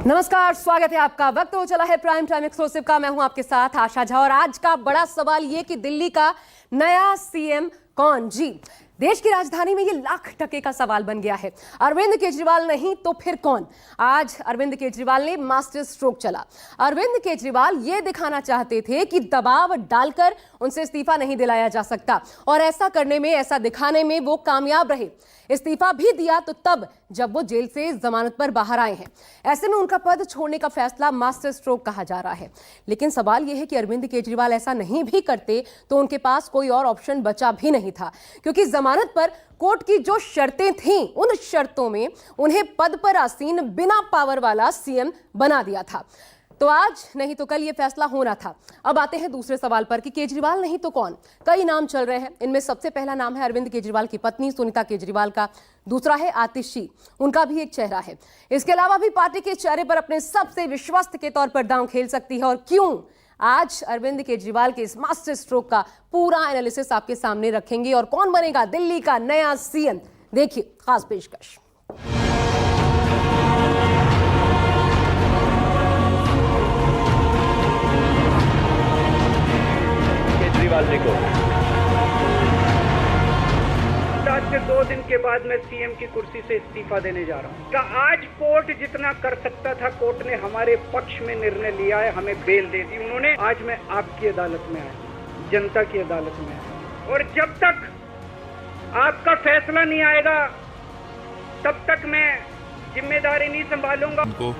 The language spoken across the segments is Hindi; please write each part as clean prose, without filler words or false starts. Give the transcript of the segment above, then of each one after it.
नमस्कार, स्वागत है आपका। वक्त हो चला है प्राइम टाइम एक्सक्लूसिव का। मैं हूं आपके साथ आशा झा और आज का बड़ा सवाल ये कि दिल्ली का नया सीएम कौन? जी, देश की राजधानी में ये लाख टके का सवाल बन गया है। अरविंद केजरीवाल नहीं तो फिर कौन? आज अरविंद केजरीवाल ने मास्टर स्ट्रोक चला। अरविंद केजरीवाल ये दिखाना चाहते थे कि दबाव डालकर उनसे इस्तीफा नहीं दिलाया जा सकता और ऐसा करने में, ऐसा दिखाने में वो कामयाब रहे। इस्तीफा भी दिया तो तब जब वो जेल से जमानत पर बाहर आए हैं। ऐसे में उनका पद छोड़ने का फैसला मास्टर स्ट्रोक कहा जा रहा है। लेकिन सवाल यह है कि अरविंद केजरीवाल ऐसा नहीं भी करते तो उनके पास कोई और ऑप्शन बचा भी नहीं था, क्योंकि जमानत पर कोर्ट की जो शर्तें थीं, उन शर्तों में उन्हें पद पर आसीन बिना पावर वाला सीएम बना दिया था। तो आज नहीं तो कल ये फैसला होना था। अब आते हैं दूसरे सवाल पर कि केजरीवाल नहीं तो कौन। कई नाम चल रहे हैं। इनमें सबसे पहला नाम है अरविंद केजरीवाल की पत्नी सुनीता केजरीवाल का। दूसरा है आतिशी, उनका भी एक चेहरा है। इसके अलावा भी पार्टी के चेहरे पर अपने सबसे विश्वस्त के तौर पर दांव खेल सकती है। और क्यों? आज अरविंद केजरीवाल के इस मास्टर स्ट्रोक का पूरा एनालिसिस आपके सामने रखेंगे और कौन बनेगा दिल्ली का नया सीएम, देखिए खास पेशकश। केजरीवाल जी को आज से 2 दिन के बाद मैं सीएम की कुर्सी से इस्तीफा देने जा रहा हूं। आज कोर्ट जितना कर सकता था, कोर्ट ने हमारे पक्ष में निर्णय लिया है, हमें बेल दे दी उन्होंने। आज मैं आपकी अदालत में आया, जनता की अदालत में आया, और जब तक आपका फैसला नहीं आएगा तब तक मैं जिम्मेदारी नहीं संभालूंगा। उनको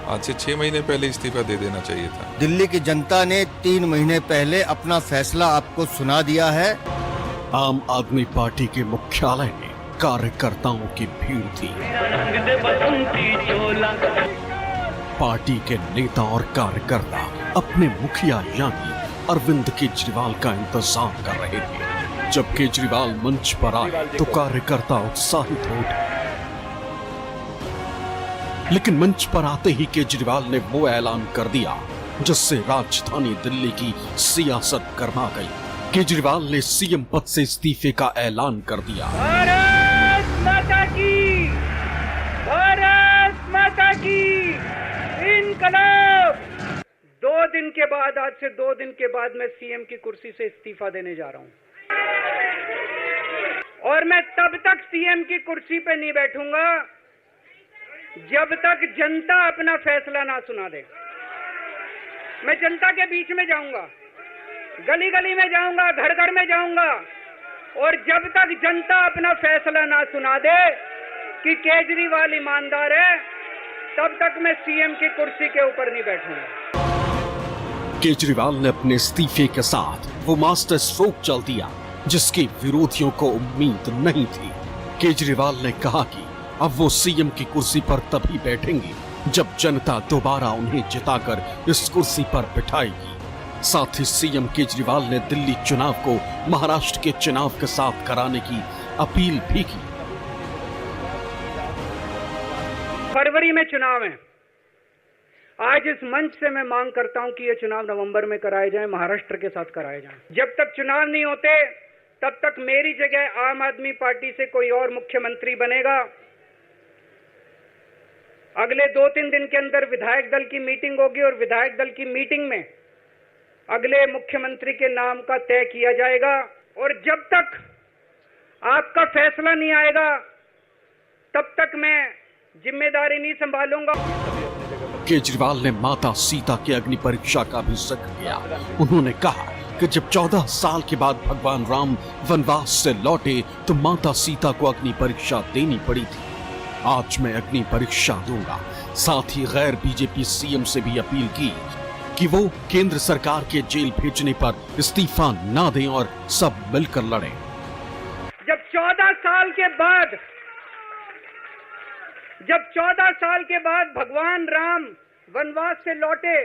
आज से 6 महीने पहले इस्तीफा दे देना चाहिए था। दिल्ली की जनता ने 3 महीने पहले अपना फैसला आपको सुना दिया है। आम आदमी पार्टी के मुख्यालय में कार्यकर्ताओं की भीड़ थी। पार्टी के नेता और कार्यकर्ता अपने मुखिया यानी अरविंद केजरीवाल का इंतजार कर रहे थे। जब केजरीवाल मंच पर आए तो कार्यकर्ता उत्साहित हो उठे, लेकिन मंच पर आते ही केजरीवाल ने वो ऐलान कर दिया जिससे राजधानी दिल्ली की सियासत गर्मा गई। केजरीवाल ने सीएम पद से इस्तीफे का ऐलान कर दिया। भारत माता की, भारत माता की इनकलाब। 2 दिन के बाद, आज से 2 दिन के बाद मैं सीएम की कुर्सी से इस्तीफा देने जा रहा हूं और मैं तब तक सीएम की कुर्सी पे नहीं बैठूंगा जब तक जनता अपना फैसला ना सुना दे। मैं जनता के बीच में जाऊंगा, गली गली में जाऊंगा, घर घर में जाऊंगा, और जब तक जनता अपना फैसला ना सुना दे कि केजरीवाल ईमानदार है, तब तक मैं सीएम की कुर्सी के ऊपर नहीं बैठूंगा। केजरीवाल ने अपने इस्तीफे के साथ वो मास्टर स्ट्रोक चल दिया जिसके विरोधियों को उम्मीद नहीं थी। केजरीवाल ने कहा कि अब वो सीएम की कुर्सी पर तभी बैठेंगे जब जनता दोबारा उन्हें जिताकर इस कुर्सी पर बिठाएगी। साथ ही सीएम केजरीवाल ने दिल्ली चुनाव को महाराष्ट्र के चुनाव के साथ कराने की अपील भी की। फरवरी में चुनाव है। आज इस मंच से मैं मांग करता हूं कि ये चुनाव नवंबर में कराए जाएं, महाराष्ट्र के साथ कराए जाएं। जब तक चुनाव नहीं होते तब तक मेरी जगह आम आदमी पार्टी से कोई और मुख्यमंत्री बनेगा। अगले 2-3 दिन के अंदर विधायक दल की मीटिंग होगी और विधायक दल की मीटिंग में अगले मुख्यमंत्री के नाम का तय किया जाएगा। और जब तक आपका फैसला नहीं आएगा तब तक मैं जिम्मेदारी नहीं संभालूंगा। केजरीवाल ने माता सीता की अग्नि परीक्षा का भी जिक्र किया। उन्होंने कहा कि जब 14 साल के बाद भगवान राम वनवास से लौटे तो माता सीता को अग्नि परीक्षा देनी पड़ी थी। आज मैं अग्नि परीक्षा दूंगा। साथ ही गैर बीजेपी सीएम से भी अपील की कि वो केंद्र सरकार के जेल भेजने पर इस्तीफा ना दें और सब मिलकर लड़ें। जब 14 साल के बाद भगवान राम वनवास से लौटे,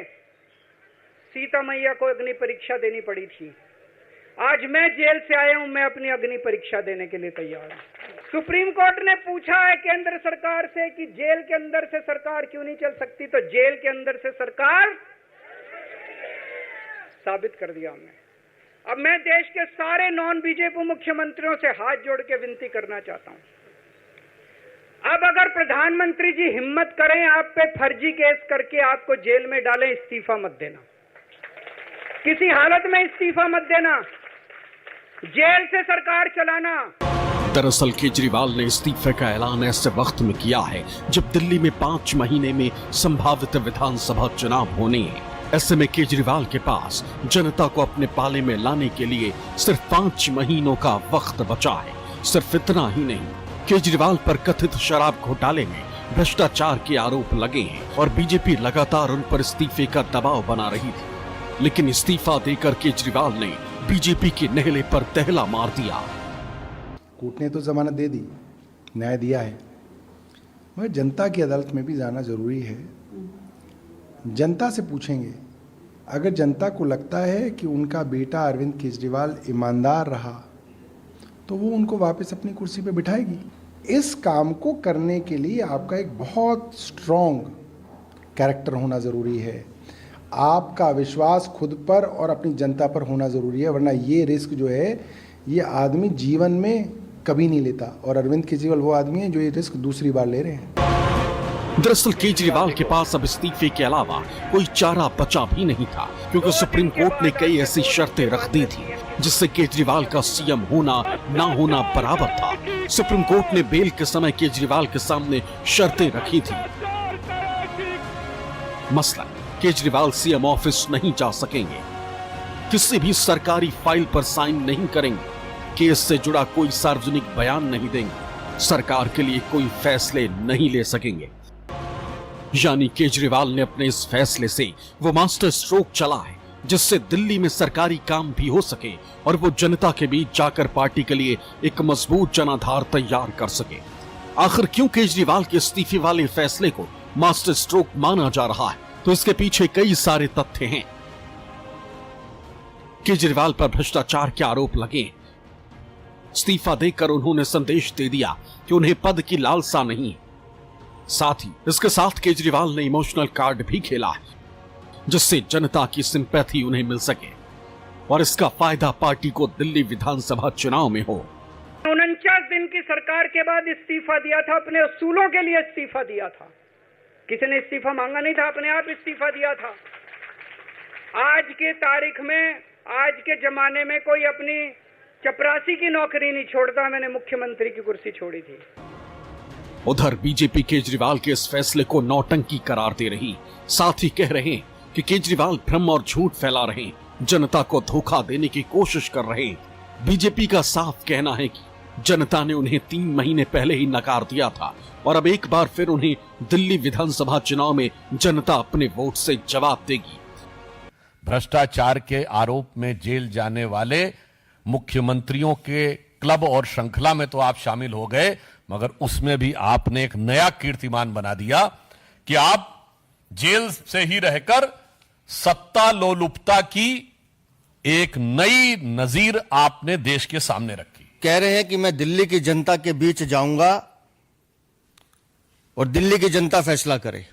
सीता मैया को अग्नि परीक्षा देनी पड़ी थी। आज मैं जेल से आया हूं, मैं अपनी अग्नि परीक्षा देने के लिए तैयार हूं। सुप्रीम कोर्ट ने पूछा है केंद्र सरकार से कि जेल के अंदर से सरकार क्यों नहीं चल सकती, तो जेल के अंदर से सरकार साबित कर दिया हमने। अब मैं देश के सारे नॉन बीजेपी मुख्यमंत्रियों से हाथ जोड़ के विनती करना चाहता हूं, अब अगर प्रधानमंत्री जी हिम्मत करें आप पे फर्जी केस करके आपको जेल में डालें, इस्तीफा मत देना, किसी हालत में इस्तीफा मत देना, जेल से सरकार चलाना। दरअसल केजरीवाल ने इस्तीफे का ऐलान ऐसे वक्त में किया है जब दिल्ली में 5 महीने में संभावित विधानसभा चुनाव होने हैं। ऐसे में केजरीवाल के पास जनता को अपने पाले में लाने के लिए सिर्फ 5 महीनों का वक्त बचा है। सिर्फ इतना ही नहीं, केजरीवाल पर कथित शराब घोटाले में भ्रष्टाचार के आरोप लगे हैं और बीजेपी लगातार उन पर इस्तीफे का दबाव बना रही थी, लेकिन इस्तीफा देकर केजरीवाल ने बीजेपी के नेहले पर तहला मार दिया। कोर्ट ने तो जमानत दे दी, न्याय दिया है, मगर जनता की अदालत में भी जाना जरूरी है। जनता से पूछेंगे, अगर जनता को लगता है कि उनका बेटा अरविंद केजरीवाल ईमानदार रहा तो वो उनको वापस अपनी कुर्सी पे बिठाएगी। इस काम को करने के लिए आपका एक बहुत स्ट्रॉन्ग कैरेक्टर होना ज़रूरी है, आपका विश्वास खुद पर और अपनी जनता पर होना ज़रूरी है, वरना ये रिस्क जो है ये आदमी जीवन में कभी नहीं लेता। और अरविंद केजरीवाल वो आदमी है जो ये रिस्क दूसरी बार ले रहे हैं। दरअसल केजरीवाल के पास अब इस्तीफे के अलावा कोई चारा बचा भी नहीं था, क्योंकि सुप्रीम कोर्ट ने कई ऐसी शर्तें रख दी थी जिससे केजरीवाल का सीएम होना ना होना बराबर था। सुप्रीम कोर्ट ने बेल के समय केजरीवाल के सामने शर्तें रखी थी। मसलन केजरीवाल सीएम ऑफिस नहीं जा सकेंगे, किसी भी सरकारी फाइल पर साइन नहीं करेंगे, केस से जुड़ा कोई सार्वजनिक बयान नहीं देंगे, सरकार के लिए कोई फैसले नहीं ले सकेंगे। यानी केजरीवाल ने अपने इस फैसले से वो मास्टर स्ट्रोक चला है जिससे दिल्ली में सरकारी काम भी हो सके और वो जनता के बीच जाकर पार्टी के लिए एक मजबूत जनाधार तैयार कर सके। आखिर क्यों केजरीवाल के इस्तीफे वाले फैसले को मास्टर स्ट्रोक माना जा रहा है, तो इसके पीछे कई सारे तथ्य हैं। केजरीवाल पर भ्रष्टाचार के आरोप लगे, इस्तीफा देकर उन्होंने संदेश दे दिया कि उन्हें पद की लालसा नहीं। साथ ही इसके साथ केजरीवाल ने इमोशनल कार्ड भी खेला है जिससे जनता की सिंपैथी उन्हें मिल सके और इसका फायदा पार्टी को दिल्ली विधानसभा चुनाव में हो। 49 दिन की सरकार के बाद इस्तीफा दिया था, अपने असूलों के लिए इस्तीफा दिया था, किसी ने इस्तीफा मांगा नहीं था, अपने आप इस्तीफा दिया था। आज की तारीख में, आज के जमाने में कोई अपनी चपरासी की नौकरी नहीं छोड़ता। मैंने मुख्यमंत्री की कुर्सी छोड़ी थी। उधर बीजेपी केजरीवाल के इस फैसले को नौटंकी करार दे रही, साथ ही कह रहे हैं कि केजरीवाल भ्रम और झूठ फैला रहे हैं, जनता को धोखा देने की कोशिश कर रहे हैं। बीजेपी का साफ कहना है कि जनता ने उन्हें 3 महीने पहले ही नकार दिया था और अब एक बार फिर उन्हें दिल्ली विधानसभा चुनाव में जनता अपने वोट से जवाब देगी। भ्रष्टाचार के आरोप में जेल जाने वाले मुख्यमंत्रियों के क्लब और श्रृंखला में तो आप शामिल हो गए, मगर उसमें भी आपने एक नया कीर्तिमान बना दिया कि आप जेल से ही रहकर सत्ता लोलुपता की एक नई नजीर आपने देश के सामने रखी। कह रहे हैं कि मैं दिल्ली की जनता के बीच जाऊंगा और दिल्ली की जनता फैसला करे।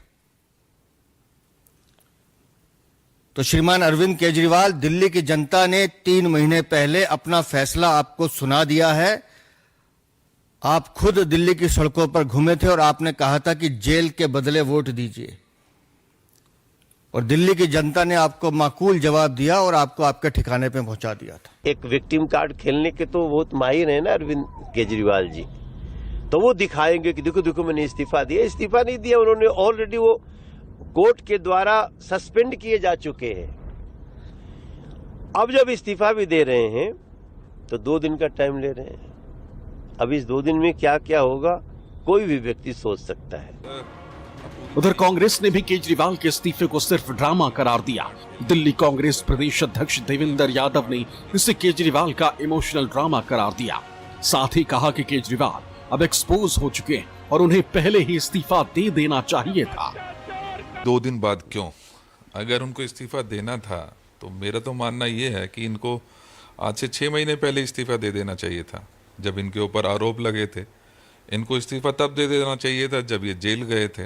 तो श्रीमान अरविंद केजरीवाल, दिल्ली की जनता ने 3 महीने पहले अपना फैसला आपको सुना दिया है। आप खुद दिल्ली की सड़कों पर घूमे थे और आपने कहा था कि जेल के बदले वोट दीजिए, और दिल्ली की जनता ने आपको माकूल जवाब दिया और आपको आपके ठिकाने पे पहुंचा दिया था। एक विक्टिम कार्ड खेलने के तो बहुत माहिर है ना अरविंद केजरीवाल जी, तो वो दिखाएंगे कि देखो देखो मैंने इस्तीफा दिया। इस्तीफा नहीं दिया उन्होंने, ऑलरेडी वो कोर्ट के द्वारा सस्पेंड किए जा चुके हैं। अब जब इस्तीफा भी दे रहे हैं तो 2 दिन का टाइम ले रहे हैं। अब इस 2 दिन में क्या क्या होगा कोई भी व्यक्ति सोच सकता है। उधर कांग्रेस ने भी केजरीवाल के इस्तीफे को सिर्फ ड्रामा करार दिया। दिल्ली कांग्रेस प्रदेश अध्यक्ष देवेंद्र यादव ने इसे केजरीवाल का इमोशनल ड्रामा करार दिया। साथ ही कहा कि केजरीवाल अब एक्सपोज हो चुके हैं और उन्हें पहले ही इस्तीफा दे देना चाहिए था। 2 दिन बाद क्यों? अगर उनको इस्तीफा देना था तो मेरा तो मानना यह है कि इनको आज से 6 महीने पहले इस्तीफा दे देना चाहिए था, जब इनके ऊपर आरोप लगे थे। इनको इस्तीफा तब दे देना चाहिए था जब ये जेल गए थे।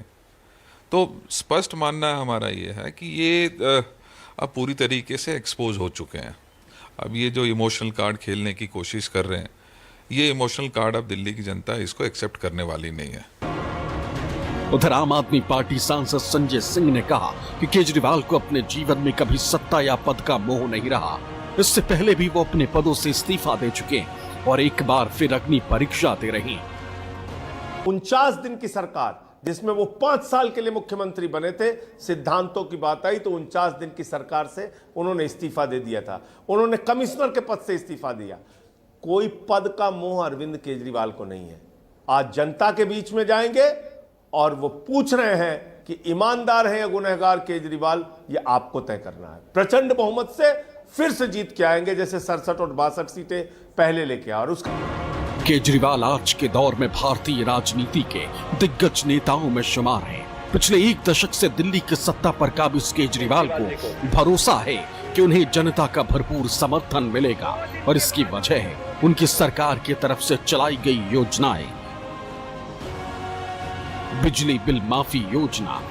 तो स्पष्ट मानना हमारा ये है कि ये अब पूरी तरीके से एक्सपोज हो चुके हैं। अब ये जो इमोशनल कार्ड खेलने की कोशिश कर रहे हैं, ये इमोशनल कार्ड अब दिल्ली की जनता इसको एक्सेप्ट करने वाली नहीं है। उधर आम आदमी पार्टी सांसद संजय सिंह ने कहा कि केजरीवाल को अपने जीवन में कभी सत्ता या पद का मोह नहीं रहा। इससे पहले भी वो अपने पदों से इस्तीफा दे चुके हैं और एक बार फिर अग्नि परीक्षा दे रहे हैं। 49 दिन की सरकार जिसमें वो 5 साल के लिए मुख्यमंत्री बने थे, सिद्धांतों की बात आई तो 49 दिन की सरकार से उन्होंने इस्तीफा दे दिया था। उन्होंने कमिश्नर के पद से इस्तीफा दिया। कोई पद का मोह अरविंद केजरीवाल को नहीं है। आज जनता के बीच में जाएंगे और वो पूछ रहे हैं कि ईमानदार है या गुनहगार केजरीवाल, ये आपको तय करना है। प्रचंड बहुमत से फिर से जीत के आएंगे, जैसे 67 और 62 सीटें पहले लेके आए। और उसका केजरीवाल आज के दौर में भारतीय राजनीति के दिग्गज नेताओं में शुमार हैं। पिछले एक दशक से दिल्ली की सत्ता पर काबिज केजरीवाल को भरोसा है कि उन्हें जनता का भरपूर समर्थन मिलेगा और इसकी वजह है उनकी सरकार की तरफ से चलाई गई योजनाएं। बिजली बिल माफी योजना,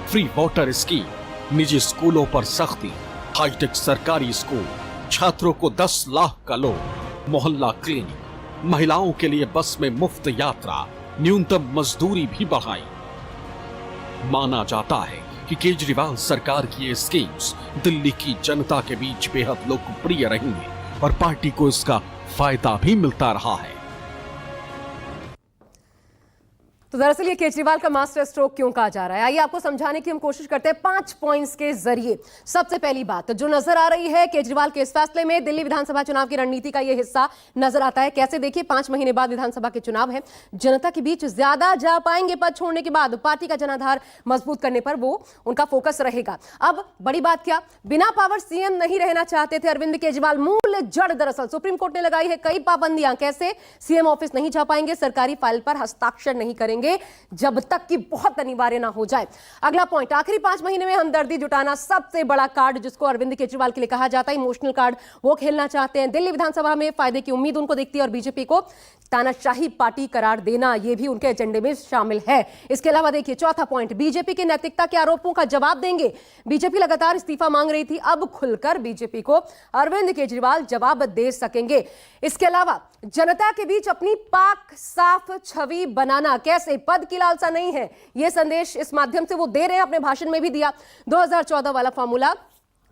फ्री वाटर स्कीम, निजी स्कूलों पर सख्ती, हाईटेक सरकारी स्कूल, छात्रों को 10 लाख का लोन, मोहल्ला क्लिनिक, महिलाओं के लिए बस में मुफ्त यात्रा, न्यूनतम मजदूरी भी बढ़ाई। माना जाता है कि केजरीवाल सरकार की ये स्कीम्स दिल्ली की जनता के बीच बेहद लोकप्रिय रही हैं और पार्टी को इसका फायदा भी मिलता रहा है। तो दरअसल ये केजरीवाल का मास्टर स्ट्रोक क्यों कहा जा रहा है, आइए आपको समझाने की हम कोशिश करते हैं 5 पॉइंट्स के जरिए। सबसे पहली बात जो नजर आ रही है केजरीवाल के इस फैसले में, दिल्ली विधानसभा चुनाव की रणनीति का ये हिस्सा नजर आता है। कैसे देखिए, 5 महीने बाद विधानसभा के चुनाव है, जनता के बीच ज्यादा जा पाएंगे पद छोड़ने के बाद, पार्टी का जनाधार मजबूत करने पर वो उनका फोकस रहेगा। अब बड़ी बात क्या, बिना पावर सीएम नहीं रहना चाहते थे अरविंद केजरीवाल। मूल जड़ दरअसल सुप्रीम कोर्ट ने लगाई है कई पाबंदियां। कैसे, सीएम ऑफिस नहीं जा पाएंगे, सरकारी फाइल पर हस्ताक्षर नहीं करेंगे जब तक कि बहुत अनिवार्य ना हो जाए। अगला पॉइंट, आखिरी 5 महीने में हमदर्दी जुटाना, सबसे बड़ा कार्ड जिसको अरविंद केजरीवाल के लिए कहा जाता है, इमोशनल कार्ड, वो खेलना चाहते हैं। दिल्ली विधानसभा में फायदे की उम्मीद उनको दिखती है और बीजेपी को तानाशाही पार्टी करार देना, यह भी उनके एजेंडे में शामिल है। इसके अलावा देखिए चौथा पॉइंट, बीजेपी के नैतिकता के आरोपों का जवाब देंगे। बीजेपी लगातार इस्तीफा मांग रही थी, अब खुलकर बीजेपी को अरविंद केजरीवाल जवाब दे सकेंगे। इसके अलावा जनता के बीच अपनी पाक साफ छवि बनाना, कैसे, पद की लालसा नहीं है, यह संदेश इस माध्यम से वो दे रहे हैं, अपने भाषण में भी दिया। 2014 वाला फार्मूला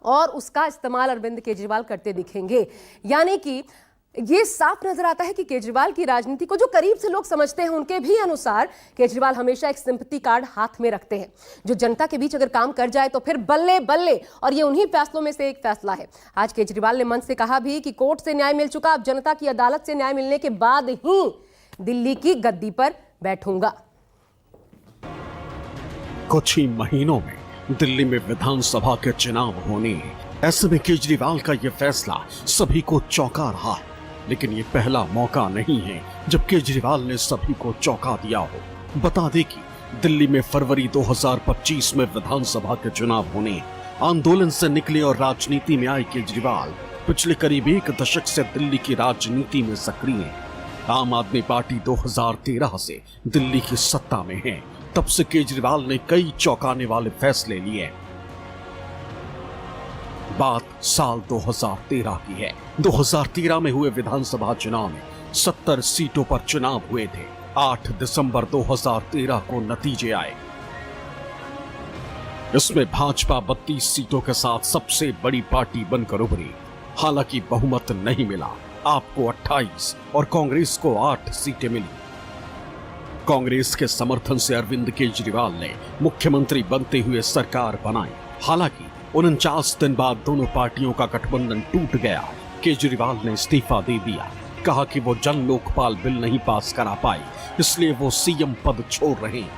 और उसका इस्तेमाल अरविंद केजरीवाल करते दिखेंगे। यानी कि ये साफ नजर आता है कि केजरीवाल की राजनीति को जो करीब से लोग समझते हैं उनके भी अनुसार केजरीवाल हमेशा एक सिंपैथी कार्ड हाथ में रखते हैं। जो जनता के बीच अगर काम कर जाए तो फिर बल्ले बल्ले, और ये उन्हीं फैसलों में से एक फैसला है। आज केजरीवाल ने मंच से कहा भी कि कोर्ट से न्याय मिल चुका, अब जनता की अदालत से न्याय मिलने के बाद ही दिल्ली की गद्दी पर बैठूंगा। कुछ ही महीनों में दिल्ली में विधानसभा के चुनाव होने हैं। ऐसे में केजरीवाल का यह फैसला सभी को चौंका रहा है, लेकिन ये पहला मौका नहीं है जब केजरीवाल ने सभी को चौंका दिया हो। बता दें कि दिल्ली में फरवरी 2025 में विधानसभा के चुनाव होने, आंदोलन से निकले और राजनीति में आए केजरीवाल पिछले करीब 1 दशक से दिल्ली की राजनीति में सक्रिय हैं। आम आदमी पार्टी 2013 से दिल्ली की सत्ता में है, तब से केजरीवाल ने कई चौंकाने वाले फैसले लिए। बात साल 2013 की है। 2013 में हुए विधानसभा चुनाव में 70 सीटों पर चुनाव हुए थे। 8 दिसंबर 2013 को नतीजे आए। इसमें भाजपा 32 सीटों के साथ सबसे बड़ी पार्टी बनकर उभरी। हालांकि बहुमत नहीं मिला, आपको 28 और कांग्रेस को 8 सीटें मिली। कांग्रेस के समर्थन से अरविंद केजरीवाल ने मुख्यमंत्री बनते हुए सरकार बनाई। हालांकि 49 दिन बाद दोनों पार्टियों का गठबंधन टूट गया। केजरीवाल ने इस्तीफा दे दिया, कहा कि वो जन लोकपाल बिल नहीं पास करा पाए, इसलिए वो सीएम पद छोड़ रहे हैं।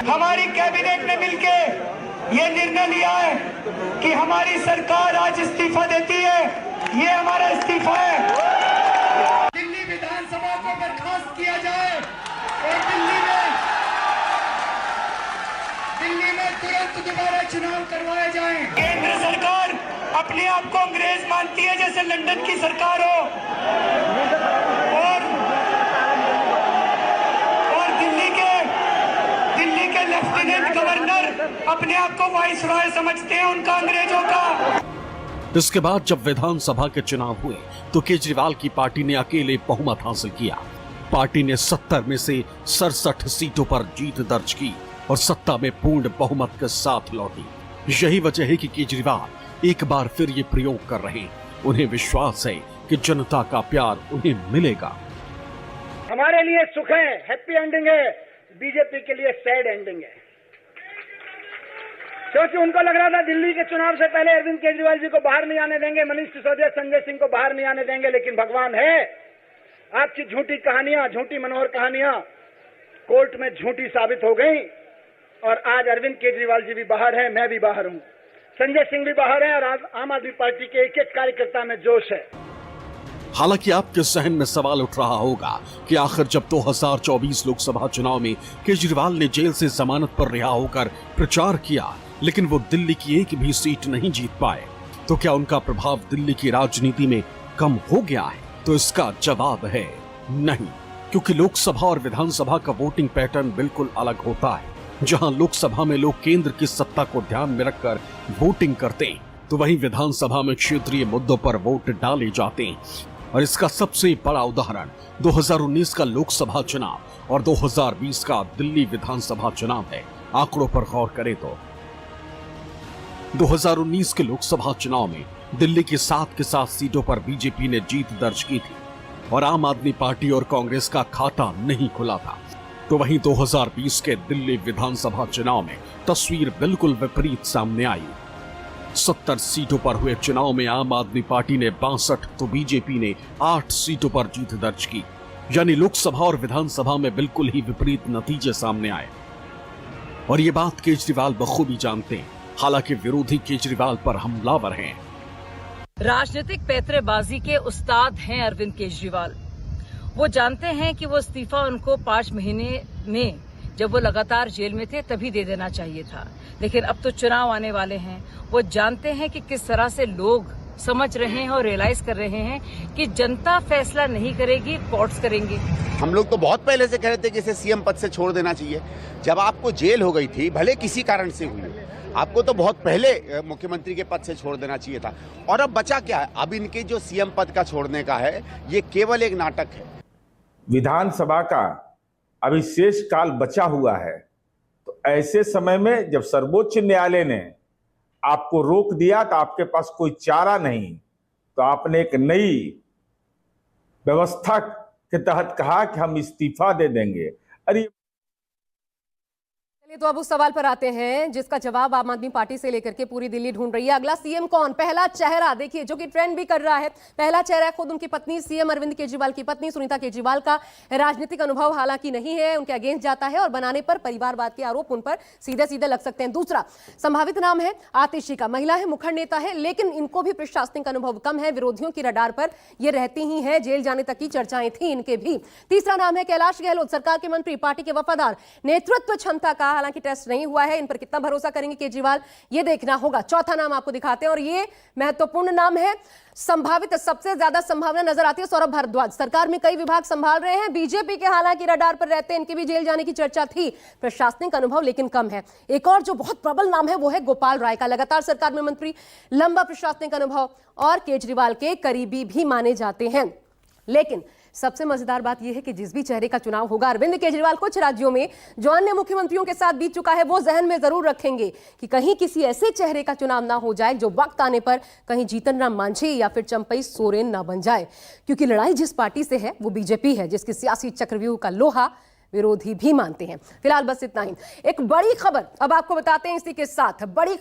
हमारी कैबिनेट ने मिलके ये निर्णय लिया है कि हमारी सरकार आज इस्तीफा देती है, ये हमारा इस्तीफा है। दिल्ली विधानसभा को बर्खास्त किया जाए और दिल्ली में तुरंत दोबारा चुनाव करवाए जाएं। केंद्र सरकार अपने आप को अंग्रेज मानती है, जैसे लंदन की सरकार हो, और दिल्ली के लेफ्टिनेंट गवर्नर अपने आप को वाइसरॉय समझते हैं उनका, अंग्रेजों का। इसके बाद जब विधानसभा के चुनाव हुए तो केजरीवाल की पार्टी ने अकेले बहुमत हासिल किया। पार्टी ने 70 में से 67 सीटों पर जीत दर्ज की और सत्ता में पूर्ण बहुमत के साथ लौटी। यही वजह है कि केजरीवाल एक बार फिर ये प्रयोग कर रहे हैं। उन्हें विश्वास है कि जनता का प्यार उन्हें मिलेगा। हमारे लिए सुख है, हैप्पी एंडिंग है, बीजेपी के लिए सैड एंडिंग है। क्योंकि उनको लग रहा था दिल्ली के चुनाव से पहले अरविंद केजरीवाल जी को बाहर नहीं आने देंगे, मनीष सिसोदिया, संजय सिंह को बाहर नहीं आने देंगे, लेकिन भगवान है, आपकी झूठी कहानियां, झूठी मनोहर कहानियां कोर्ट में झूठी साबित हो गई और आज अरविंद केजरीवाल जी भी बाहर हैं, मैं भी बाहर हूं, संजय सिंह भी बाहर हैं और आज आम आदमी पार्टी के एक एक कार्यकर्ता में जोश है। हालांकि आपके जहन में सवाल उठ रहा होगा कि आखिर जब 2024 लोकसभा चुनाव में केजरीवाल ने जेल से जमानत पर रिहा होकर प्रचार किया, लेकिन वो दिल्ली की एक भी सीट नहीं जीत पाए, तो क्या उनका प्रभाव दिल्ली की राजनीति में कम हो गया है? तो इसका जवाब है नहीं, क्योंकि लोकसभा और विधानसभा का वोटिंग पैटर्न बिल्कुल अलग होता है। जहां लोकसभा में लोग केंद्र की सत्ता को ध्यान में रखकर वोटिंग करते हैं, तो वहीं विधानसभा में क्षेत्रीय मुद्दों पर वोट डाले जाते हैं। और इसका सबसे बड़ा उदाहरण 2019 का लोकसभा चुनाव और 2020 का दिल्ली विधानसभा चुनाव है। आंकड़ों पर गौर करें तो 2019 के लोकसभा चुनाव में दिल्ली की 7 के 7 सीटों पर बीजेपी ने जीत दर्ज की थी और आम आदमी पार्टी और कांग्रेस का खाता नहीं खुला था। तो वहीं 2020 के दिल्ली विधानसभा चुनाव में तस्वीर बिल्कुल विपरीत सामने आई। 70 सीटों पर हुए चुनाव में आम आदमी पार्टी ने 62 तो बीजेपी ने 8 सीटों पर जीत दर्ज की। यानी लोकसभा और विधानसभा में बिल्कुल ही विपरीत नतीजे सामने आए और ये बात केजरीवाल बखूबी जानते हैं। हालांकि विरोधी केजरीवाल पर हमलावर हैं। राजनीतिक पैंतरेबाजी के उस्ताद हैं अरविंद केजरीवाल। वो जानते हैं कि वो इस्तीफा उनको 5 महीने में, जब वो लगातार जेल में थे, तभी दे देना चाहिए था, लेकिन अब तो चुनाव आने वाले हैं। वो जानते हैं कि किस तरह से लोग समझ रहे हैं और रियलाइज कर रहे हैं कि जनता फैसला नहीं करेगी, कोर्ट्स करेंगे। हम लोग तो बहुत पहले से कह रहे थे कि इसे सीएम पद से छोड़ देना चाहिए। जब आपको जेल हो गई थी, भले किसी कारण से हुई, आपको तो बहुत पहले मुख्यमंत्री के पद से छोड़ देना चाहिए था। और अब बचा क्या है? अब इनके जो सीएम पद का छोड़ने का है, ये केवल एक नाटक है। विधानसभा का अभी शेष काल बचा हुआ है, तो ऐसे समय में जब सर्वोच्च न्यायालय ने आपको रोक दिया तो आपके पास कोई चारा नहीं, तो आपने एक नई व्यवस्था के तहत कहा कि हम इस्तीफा दे देंगे। अरे तो अब उस सवाल पर आते हैं जिसका जवाब आम आदमी पार्टी से लेकर के पूरी दिल्ली ढूंढ रही है। अगला सीएम कौन? पहला चेहरा देखिए, जो कि ट्रेंड भी कर रहा है। पहला चेहरा है खुद उनकी पत्नी, सीएम अरविंद केजरीवाल की पत्नी सुनीता केजरीवाल का राजनीतिक अनुभव हालांकि नहीं है, उनके अगेंस्ट जाता है और बनाने पर परिवारवाद के आरोप उन पर सीधे सीधे लग सकते हैं। दूसरा संभावित नाम है आतिशी का, महिला है, मुखर नेता है, लेकिन इनको भी प्रशासनिक अनुभव कम है, विरोधियों की रडार पर ये रहती ही है, जेल जाने तक की चर्चाएं थी इनके भी। तीसरा नाम है कैलाश गहलोत, सरकार के मंत्री, पार्टी के वफादार, नेतृत्व क्षमता का हालांकि टेस्ट नहीं हुआ है, इन पर कितना भरोसा करेंगे केजरीवाल, ये देखना होगा। चौथा नाम आपको दिखाते हैं और ये महत्वपूर्ण नाम है, संभावित सबसे ज्यादा संभावना नजर आती है सौरभ भारद्वाज। सरकार में कई विभाग संभाल रहे हैं, बीजेपी के हालांकि रडार पर रहते हैं, इनके भी जेल जाने की चर्चा थी, प्रशासनिक अनुभव लेकिन कम है। एक और जो बहुत प्रबल नाम है वो है गोपाल राय का, लगातार सरकार में मंत्री, लंबा प्रशासनिक अनुभव और केजरीवाल के करीबी भी माने जाते हैं। लेकिन सबसे मजेदार बात यह है कि जिस भी चेहरे का चुनाव होगा, अरविंद केजरीवाल कुछ राज्यों में जो अन्य मुख्यमंत्रियों के साथ बीत चुका है वो जहन में जरूर रखेंगे कि कहीं किसी ऐसे चेहरे का चुनाव ना हो जाए जो वक्त आने पर कहीं जीतन राम मांझी या फिर चंपई सोरेन ना बन जाए, क्योंकि लड़ाई जिस पार्टी से है वो बीजेपी है, जिसकी सियासी चक्रव्यूह का लोहा विरोधी भी मानते हैं। फिलहाल बस इतना ही। एक बड़ी खबर अब आपको बताते हैं इसी के साथ, बड़ी